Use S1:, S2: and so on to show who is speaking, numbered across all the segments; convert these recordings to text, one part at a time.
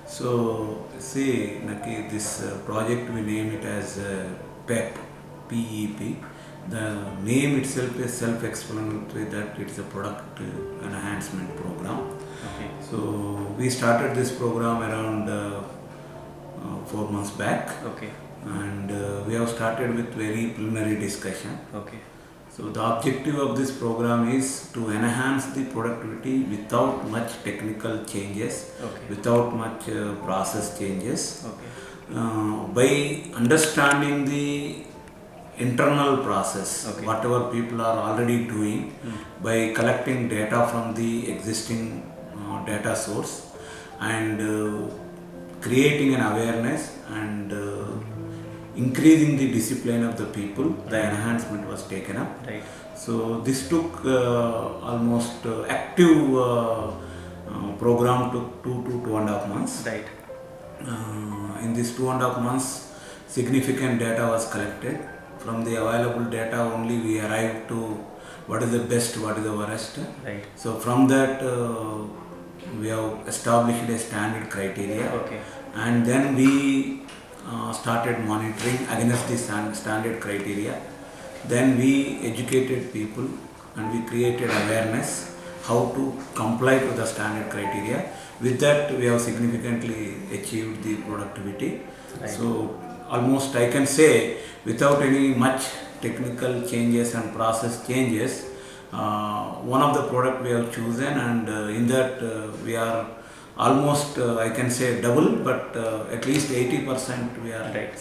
S1: So, see, Naki, this project we name it as PEP, PEP. The name itself is self-explanatory that it's a product enhancement program.
S2: Okay.
S1: So, we started this program around 4 months back,
S2: Okay.
S1: and we have started with very preliminary discussion.
S2: Okay.
S1: So the objective of this program is to enhance the productivity without much technical changes,
S2: Okay.
S1: without much process changes,
S2: Okay.
S1: by understanding the internal process,
S2: Okay.
S1: whatever people are already doing, by collecting data from the existing data source and creating an awareness and increasing the discipline of the people, the enhancement was taken up.
S2: Right.
S1: So this took almost active program took 2 to 2.5 months.
S2: Right.
S1: In this 2.5 months, significant data was collected. From the available data only we arrived to what is the best, what is the worst.
S2: Right.
S1: So from that we have established a standard criteria,
S2: Okay.
S1: and then we started monitoring against the standard criteria. Then we educated people and we created awareness how to comply to the standard criteria. With that, we have significantly achieved the productivity.
S2: Right.
S1: So almost I can say without any much technical changes and process changes, one of the product we have chosen, and in that we are almost I can say double, but at least 80% we are
S2: Right.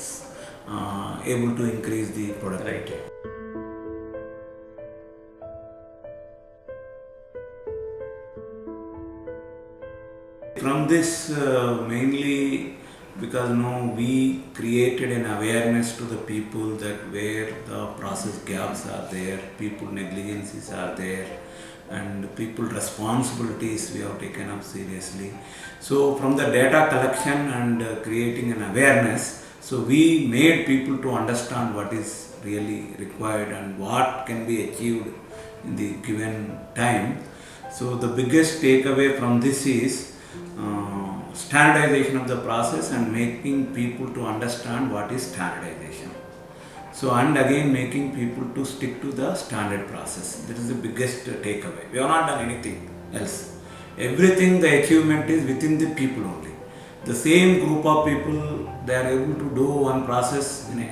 S1: able to increase the productivity.
S2: Right.
S1: From this mainly because we created an awareness to the people that where the process gaps are there, people negligences are there, and people responsibilities we have taken up seriously. So from the data collection and creating an awareness, so we made people to understand what is really required and what can be achieved in the given time. So the biggest takeaway from this is standardization of the process and making people to understand what is standardization. So and again making people to stick to the standard process. That is the biggest takeaway. We have not done anything else. Everything, the achievement is within the people only. The same group of people, they are able to do one process in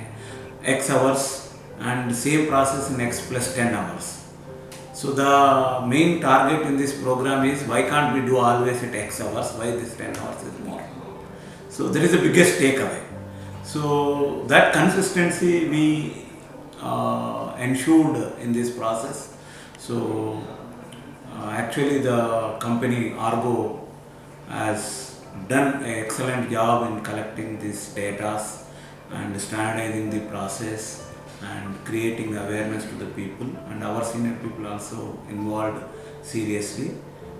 S1: X hours and same process in X plus 10 hours. So the main target in this program is why can't we do always at X hours, why this 10 hours is more. So that is the biggest takeaway. So that consistency we ensured in this process. So actually the company Argo has done an excellent job in collecting these data and standardizing the process and creating awareness to the people, and our senior people also involved seriously,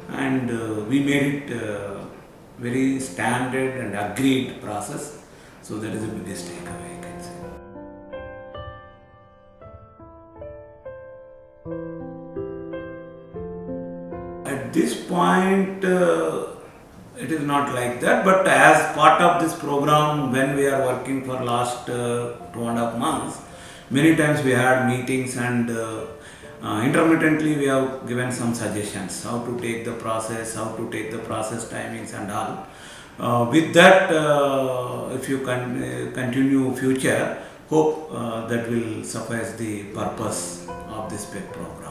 S1: and we made it very standard and agreed process. So that is the biggest takeaway I can say. At this point, it is not like that, but as part of this program, when we are working for last 2.5 months, many times we had meetings, and intermittently we have given some suggestions how to take the process, how to take the process timings and all. With that, if you can continue future, hope that will suffice the purpose of this PEP program.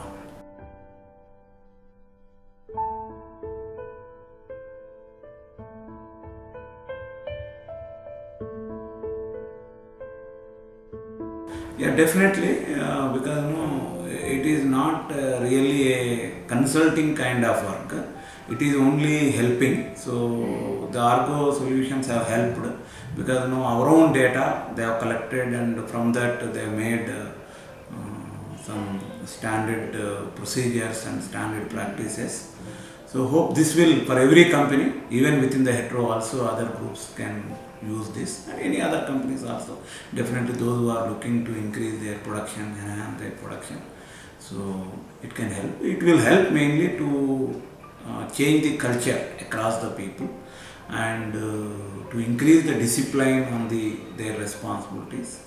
S1: Yeah, definitely, because it is not really a consulting kind of work. It is only helping. So the Argo solutions have helped because our own data they have collected, and from that they have made some standard procedures and standard practices. So hope this will for every company, even within the hetero also other groups can use this, and any other companies also, definitely those who are looking to increase their production, enhance their production. So it can help. It will help mainly to change the culture across the people, and to increase the discipline on their responsibilities,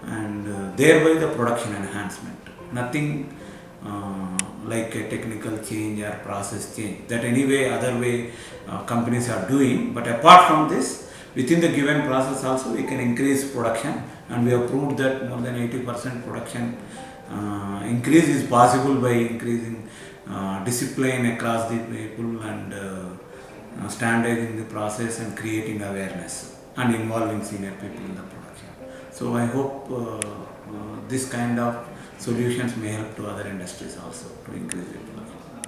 S1: and thereby the production enhancement. Nothing like a technical change or process change that anyway other way companies are doing, but apart from this, within the given process also we can increase production, and we have proved that more than 80% production increase is possible by increasing discipline across the people, and standardizing the process and creating awareness and involving senior people in the production. So I hope this kind of solutions may help to other industries also to increase the production.